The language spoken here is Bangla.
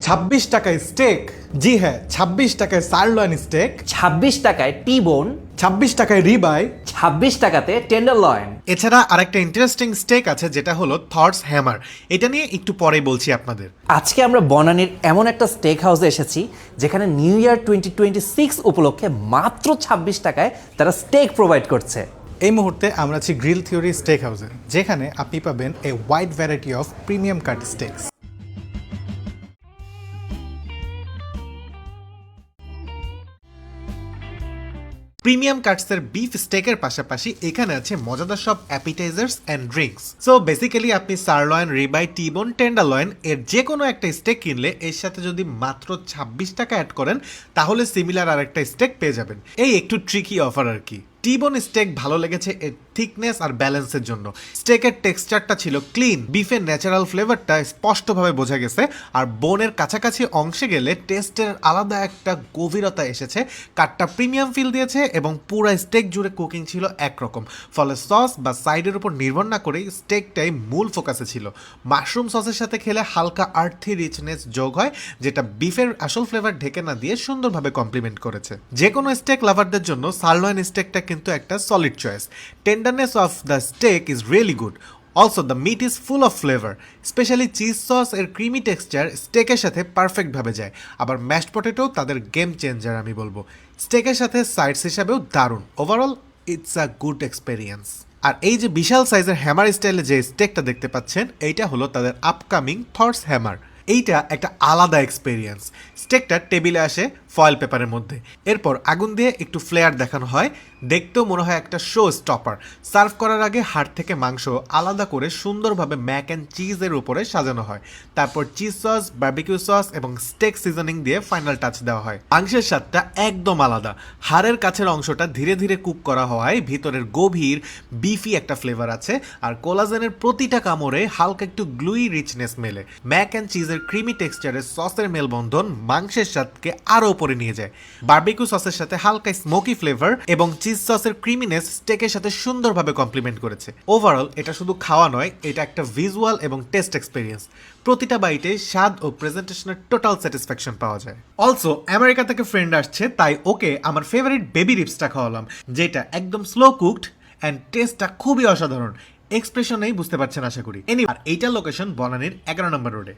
26 টাকায় স্টেক। জি হ্যাঁ, 26 টাকায় সারলয়েন স্টেক, 26 টাকায় টি বোন, 26 টাকায় রিবাই। 26 টাকাতে টেন্ডার লয়েন। এছাড়া আরেকটা ইন্টারেস্টিং স্টেক আছে যেটা হলো থর্স হ্যামার। এটা নিয়ে একটু পরে বলছি আপনাদের। আজকে আমরা বনানীর এমন একটা স্টেক হাউসে এসেছি যেখানে নিউ ইয়ার 2026 উপলক্ষে মাত্র 26 টাকায় তারা স্টেক প্রোভাইড করছে। এই মুহূর্তে আমরা আছি গ্রিল থিওরি স্টেক হাউসে, যেখানে আপনি পাবেন a wide variety of premium cut steaks. Premium কাটসের বিফ স্টেকের পাশাপাশি এখানে আছে মজাদার সব appetizers and drinks. So basically আপনি সারলয়েন, রিবাই, টিবোন, টেন্ডারলয়েন এর যে কোনো একটা স্টেক কিনলে এর সাথে যদি মাত্র 26 টাকা অ্যাড করেন তাহলে সিমিলার আরেকটা স্টেক পেয়ে যাবেন। এই একটু ট্রিকি অফার আর কি। টিবোন স্টেক ভালো লেগেছে এর থিকনেস আর ব্যালেন্সের জন্য। স্টেকের টেক্সচারটা ছিল ক্লিন, বিফের ন্যাচারাল ফ্লেভারটা স্পষ্টভাবে বোঝা গেছে, আর বোনের কাছাকাছি অংশে গেলে টেস্টের আলাদা একটা গভীরতা এসেছে। কাটটা প্রিমিয়াম ফিল দিয়েছে এবং পুরো স্টেক জুড়ে কুকিং ছিল একরকম, ফলে সস বা সাইডের উপর নির্ভর না করেই স্টেকটাই মূল ফোকাসে ছিল। মাশরুম সসের সাথে খেলে হালকা আর্থি রিচনেস যোগ হয়, যেটা বিফের আসল ফ্লেভার ঢেকে না দিয়ে সুন্দরভাবে কমপ্লিমেন্ট করেছে। যে কোনো স্টেক লাভারদের জন্য সারলয়েন স্টেকটা কিন্তু একটা solid choice. Tenderness of the steak is really good. Also the meat is full of flavour, specially cheese sauce এর ক্রিমি টেক্সচার স্টেকের সাথে পারফেক্টভাবে যায়। আবার ম্যাশড পটেটো তাদের গেম চেঞ্জার আমি বলবো। স্টেকের সাথে সাইডস হিসাবেও দারুণ। Overall it's a good experience. আর এই যে বিশাল সাইজের হ্যামার স্টাইলে যে স্টেকটা দেখতে পাচ্ছেন, এইটা হলো তাদের আপকামিং থর্স হ্যামার। এইটা একটা আলাদা এক্সপেরিয়েন্স। স্টেকটা টেবিলে আসে ফয়েল পেপারের মধ্যে, এরপর আগুন দিয়ে একটু ফ্লেয়ার দেখানো হয়, দেখতেও মনে হয় একটা শো স্টপার। সার্ভ করার আগে হাড় থেকে মাংস আলাদা করে সুন্দরভাবে ম্যাক অ্যান্ড চিজের উপরে সাজানো হয়, তারপর চিজ সস, বারবিকিউ সস এবং স্টেক সিজনিং দিয়ে ফাইনাল টাচ দেওয়া হয়। মাংসের স্বাদটা একদম আলাদা। হাড়ের কাছের অংশটা ধীরে ধীরে কুক করা হওয়ায় ভিতরের গভীর বিফি একটা ফ্লেভার আছে, আর কোলাজেনের প্রতিটা কামড়ে হালকা একটু গ্লুই রিচনেস মেলে। ম্যাক অ্যান্ড চিজের ক্রিমি টেক্সচারের সসের মেলবন্ধন মাংসের স্বাদকে আরো উপরে নিয়ে যায়। বারবিকিউ সসের সাথে হালকা স্মোকি ফ্লেভার এবং চিজ সসের ক্রিমিনেস স্টেকের সাথে সুন্দরভাবে কমপ্লিমেন্ট করেছে। ওভারঅল এটা শুধু খাওয়া নয়, এটা একটা ভিজুয়াল এবং টেস্ট এক্সপিরিয়েন্স। প্রতিটা বাইটে স্বাদ ও প্রেজেন্টেশনের টোটাল স্যাটিসফ্যাকশন পাওয়া যায়। অলসো আমেরিকা থেকে ফ্রেন্ড আসছে, তাই ওকে আমার ফেভারিট বেবি রিপসটা খাওয়ালাম, যেটা একদম স্লো কুকড অ্যান্ড টেস্টটা খুবই অসাধারণ। এক্সপ্রেশনেই বুঝতে পারছেন আশা করি। আর এইটার লোকেশন বনানীর 11 নম্বর রোডে।